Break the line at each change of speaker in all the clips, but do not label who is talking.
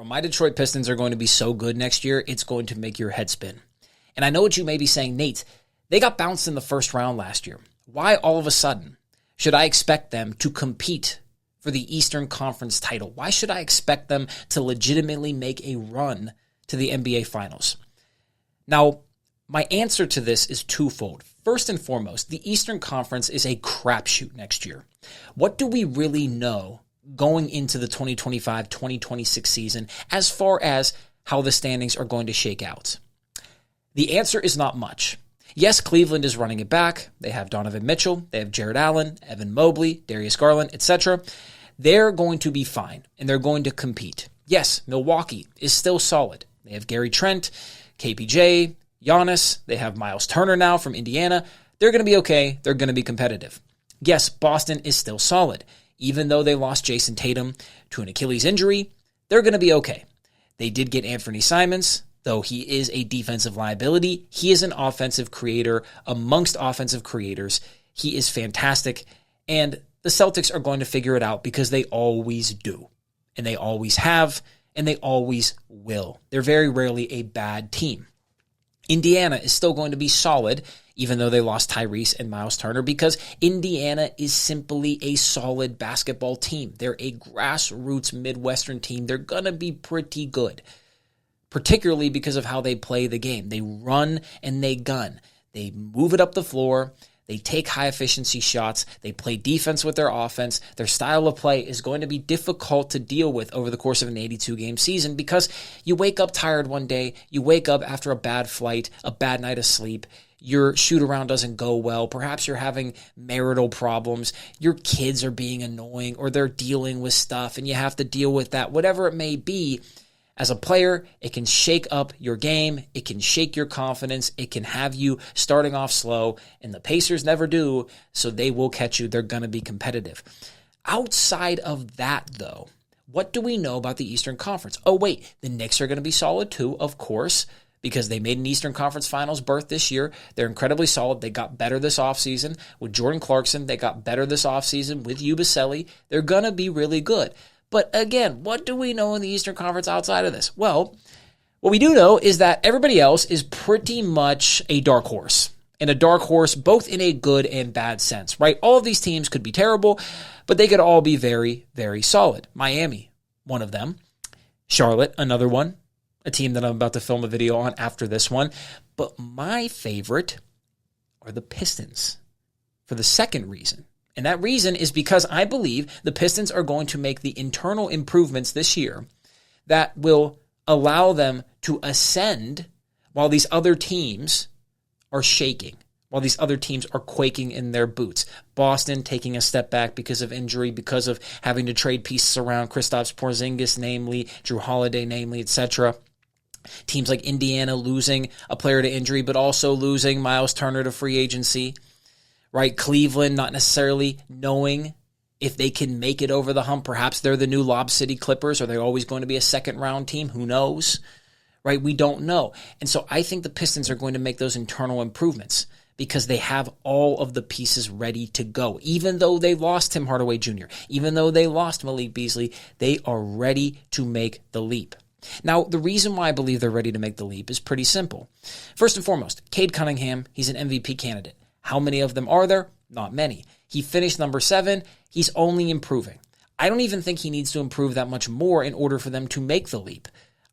Bro, my Detroit Pistons are going to be so good next year, it's going to make your head spin. And I know what you may be saying, Nate, they got bounced in the first round last year. Why all of a sudden should I expect them to compete for the Eastern Conference title? Why should I expect them to legitimately make a run to the NBA Finals? Now, my answer to this is twofold. First and foremost, the Eastern Conference is a crapshoot next year. What do we really know going into the 2025-2026 season as far as how the standings are going to shake out? The answer is not much. Yes, Cleveland is running it back. They have Donovan Mitchell. They have Jared Allen, Evan Mobley, Darius Garland, etc. They're going to be fine, and they're going to compete. Yes, Milwaukee is still solid. They have Gary Trent, KPJ, Giannis. They have Miles Turner now from Indiana. They're going to be okay. They're going to be competitive. Yes, Boston is still solid. Even though they lost Jason Tatum to an Achilles injury, they're going to be okay. They did get Anthony Simons, though he is a defensive liability. He is an offensive creator amongst offensive creators. He is fantastic, and the Celtics are going to figure it out because they always do, and they always have, and they always will. They're very rarely a bad team. Indiana is still going to be solid, even though they lost Tyrese and Miles Turner, because Indiana is simply a solid basketball team. They're a grassroots Midwestern team. They're going to be pretty good, particularly because of how they play the game. They run and they gun. They move it up the floor. They take high-efficiency shots. They play defense with their offense. Their style of play is going to be difficult to deal with over the course of an 82-game season because you wake up tired one day. You wake up after a bad flight, a bad night of sleep. Your shoot-around doesn't go well. Perhaps you're having marital problems. Your kids are being annoying or they're dealing with stuff and you have to deal with that. Whatever it may be, as a player, it can shake up your game. It can shake your confidence. It can have you starting off slow, and the Pacers never do, so they will catch you. They're going to be competitive. Outside of that, though, what do we know about the Eastern Conference? Oh, wait, the Knicks are going to be solid too, of course, because they made an Eastern Conference Finals berth this year. They're incredibly solid. They got better this offseason with Jordan Clarkson. They got better this offseason with Yabusele. They're going to be really good. But again, what do we know in the Eastern Conference outside of this? Well, what we do know is that everybody else is pretty much a dark horse. And a dark horse both in a good and bad sense, right? All of these teams could be terrible, but they could all be very, very solid. Miami, one of them. Charlotte, another one. A team that I'm about to film a video on after this one. But my favorite are the Pistons for the second reason. And that reason is because I believe the Pistons are going to make the internal improvements this year that will allow them to ascend while these other teams are shaking, while these other teams are quaking in their boots. Boston taking a step back because of injury, because of having to trade pieces around, Kristaps Porzingis, namely, Drew Holiday, namely, etc. Teams like Indiana losing a player to injury, but also losing Miles Turner to free agency. Right, Cleveland not necessarily knowing if they can make it over the hump. Perhaps they're the new Lob City Clippers. Are they always going to be a second-round team? Who knows? Right, we don't know. And so I think the Pistons are going to make those internal improvements because they have all of the pieces ready to go. Even though they lost Tim Hardaway Jr., even though they lost Malik Beasley, they are ready to make the leap. Now, the reason why I believe they're ready to make the leap is pretty simple. First and foremost, Cade Cunningham, he's an MVP candidate. How many of them are there? Not many. He finished number 7. He's only improving. I don't even think he needs to improve that much more in order for them to make the leap.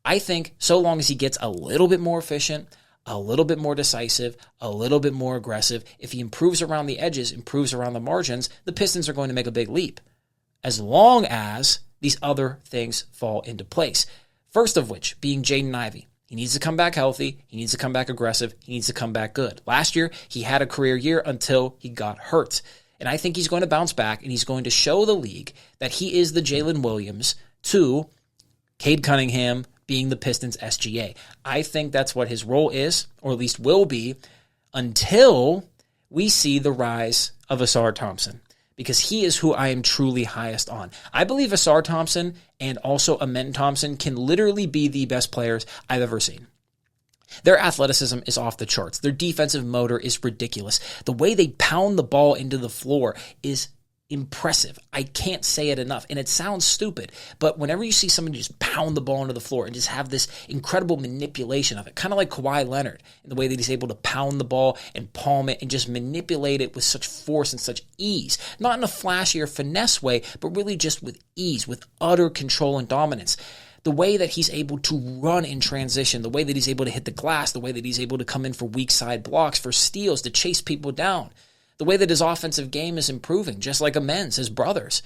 I think so long as he gets a little bit more efficient, a little bit more decisive, a little bit more aggressive, if he improves around the edges, improves around the margins, the Pistons are going to make a big leap. As long as these other things fall into place. First of which being Jaden Ivey. He needs to come back healthy. He needs to come back aggressive. He needs to come back good. Last year, he had a career year until he got hurt. And I think he's going to bounce back, and he's going to show the league that he is the Jalen Williams to Cade Cunningham being the Pistons' SGA. I think that's what his role is, or at least will be, until we see the rise of Asar Thompson. Because he is who I am truly highest on. I believe Asar Thompson and also Amen Thompson can literally be the best players I've ever seen. Their athleticism is off the charts. Their defensive motor is ridiculous. The way they pound the ball into the floor is impressive. I can't say it enough. And it sounds stupid, but whenever you see somebody just pound the ball into the floor and just have this incredible manipulation of it, kind of like Kawhi Leonard, in the way that he's able to pound the ball and palm it and just manipulate it with such force and such ease, not in a flashy or finesse way, but really just with ease, with utter control and dominance. The way that he's able to run in transition, the way that he's able to hit the glass, the way that he's able to come in for weak side blocks, for steals, to chase people down. The way that his offensive game is improving, just like Amen's, his brothers.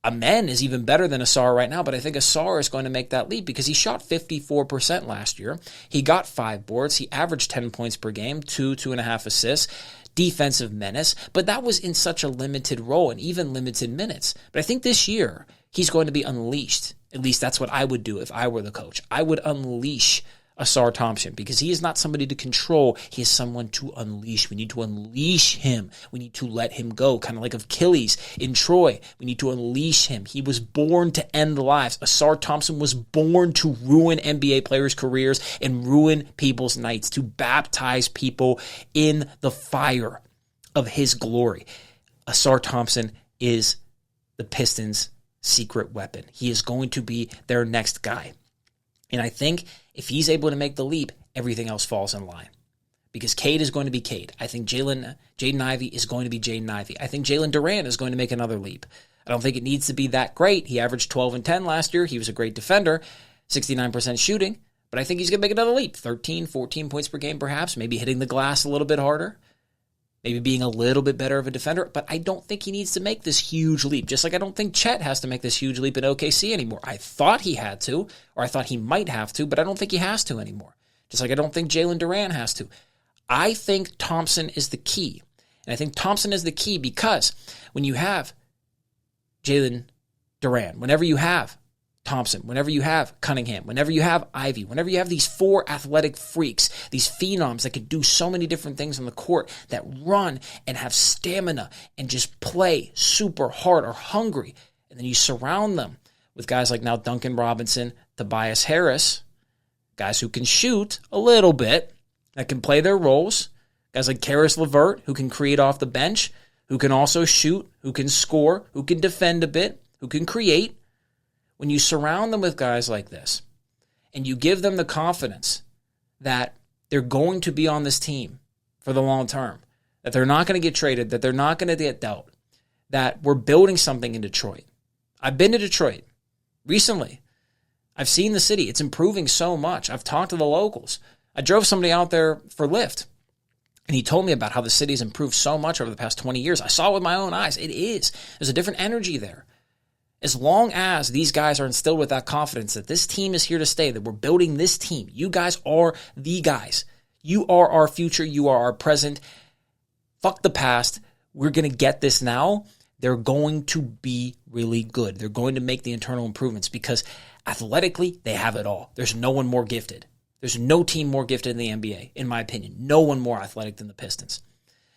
Amen is even better than Asar right now, but I think Asar is going to make that leap because he shot 54% last year. He got 5 boards. He averaged 10 points per game, 2.5 assists, defensive menace, but that was in such a limited role and even limited minutes. But I think this year he's going to be unleashed. At least that's what I would do if I were the coach. I would unleash Asar Thompson because he is not somebody to control. He is someone to unleash. We need to unleash him. We need to let him go, kind of like Achilles in Troy. We need to unleash him. He was born to end lives. Asar Thompson was born to ruin NBA players' careers and ruin people's nights, to baptize people in the fire of his glory. Asar Thompson is the Pistons' secret weapon. He is going to be their next guy. And I think if he's able to make the leap, everything else falls in line. Because Cade is going to be Cade. I think Jaden Ivey is going to be Jaden Ivey. I think Jalen Duran is going to make another leap. I don't think it needs to be that great. He averaged 12 and 10 last year. He was a great defender, 69% shooting. But I think he's going to make another leap. 13, 14 points per game perhaps. Maybe hitting the glass a little bit harder. Maybe being a little bit better of a defender, but I don't think he needs to make this huge leap. Just like I don't think Chet has to make this huge leap in OKC anymore. I thought he had to, or I thought he might have to, but I don't think he has to anymore. Just like I don't think Jalen Duran has to. I think Thompson is the key. And I think Thompson is the key because when you have Jalen Duran, whenever you have Thompson, whenever you have Cunningham, whenever you have Ivy, whenever you have these 4 athletic freaks, these phenoms that could do so many different things on the court, that run and have stamina and just play super hard, are hungry, and then you surround them with guys like now Duncan Robinson, Tobias Harris, guys who can shoot a little bit, that can play their roles, guys like Karis LeVert, who can create off the bench, who can also shoot, who can score, who can defend a bit, who can create. When you surround them with guys like this and you give them the confidence that they're going to be on this team for the long term, that they're not going to get traded, that they're not going to get dealt, that we're building something in Detroit. I've been to Detroit recently. I've seen the city. It's improving so much. I've talked to the locals. I drove somebody out there for Lyft, and he told me about how the city's improved so much over the past 20 years. I saw it with my own eyes. It is. There's a different energy there. As long as these guys are instilled with that confidence that this team is here to stay, that we're building this team, you guys are the guys. You are our future. You are our present. Fuck the past. We're going to get this now. They're going to be really good. They're going to make the internal improvements because athletically, they have it all. There's no one more gifted. There's no team more gifted in the NBA, in my opinion. No one more athletic than the Pistons.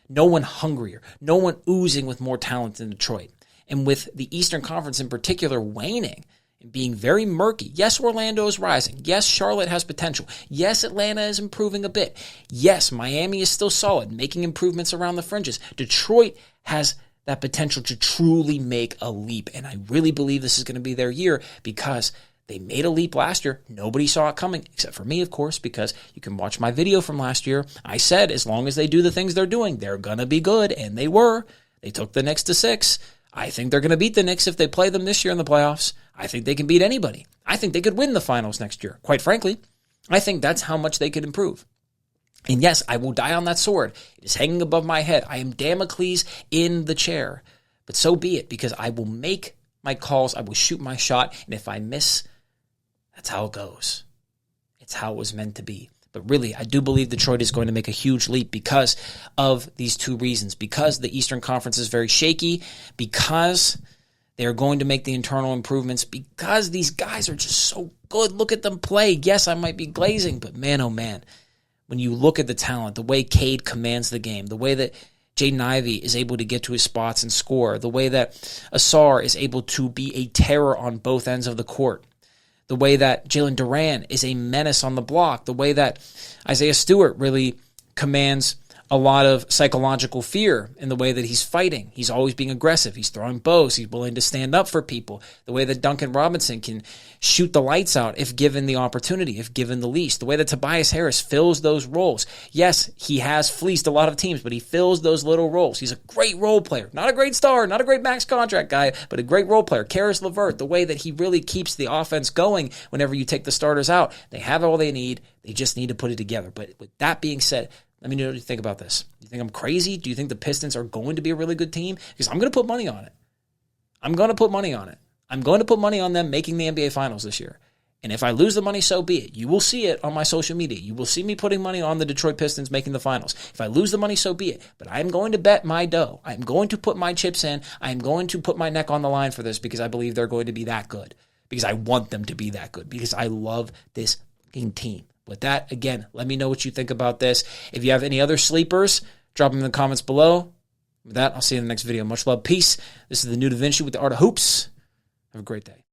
No one hungrier. No one oozing with more talent than Detroit. And with the Eastern Conference in particular waning and being very murky, yes, Orlando is rising. Yes, Charlotte has potential. Yes, Atlanta is improving a bit. Yes, Miami is still solid, making improvements around the fringes. Detroit has that potential to truly make a leap. And I really believe this is going to be their year because they made a leap last year. Nobody saw it coming, except for me, of course, because you can watch my video from last year. I said as long as they do the things they're doing, they're going to be good. And they were. They took the Knicks to 6. I think they're going to beat the Knicks if they play them this year in the playoffs. I think they can beat anybody. I think they could win the finals next year. Quite frankly, I think that's how much they could improve. And yes, I will die on that sword. It is hanging above my head. I am Damocles in the chair. But so be it, because I will make my calls. I will shoot my shot. And if I miss, that's how it goes. It's how it was meant to be. But really, I do believe Detroit is going to make a huge leap because of these 2 reasons. Because the Eastern Conference is very shaky. Because they are going to make the internal improvements. Because these guys are just so good. Look at them play. Yes, I might be glazing, but man, oh man. When you look at the talent, the way Cade commands the game, the way that Jaden Ivey is able to get to his spots and score, the way that Asar is able to be a terror on both ends of the court, the way that Jalen Duran is a menace on the block, the way that Isaiah Stewart really commands a lot of psychological fear in the way that he's fighting. He's always being aggressive. He's throwing bows. He's willing to stand up for people. The way that Duncan Robinson can shoot the lights out if given the opportunity, if given the leash. The way that Tobias Harris fills those roles. Yes, he has fleeced a lot of teams, but he fills those little roles. He's a great role player. Not a great star, not a great max contract guy, but a great role player. Karis LeVert, the way that he really keeps the offense going whenever you take the starters out. They have all they need. They just need to put it together. But with that being said, let me know what you think about this. Do you think I'm crazy? Do you think the Pistons are going to be a really good team? Because I'm going to put money on it. I'm going to put money on it. I'm going to put money on them making the NBA Finals this year. And if I lose the money, so be it. You will see it on my social media. You will see me putting money on the Detroit Pistons making the finals. If I lose the money, so be it. But I am going to bet my dough. I am going to put my chips in. I am going to put my neck on the line for this because I believe they're going to be that good. Because I want them to be that good. Because I love this fucking team. With that, again, let me know what you think about this. If you have any other sleepers, drop them in the comments below. With that, I'll see you in the next video. Much love. Peace. This is the New Da Vinci with the Art of Hoops. Have a great day.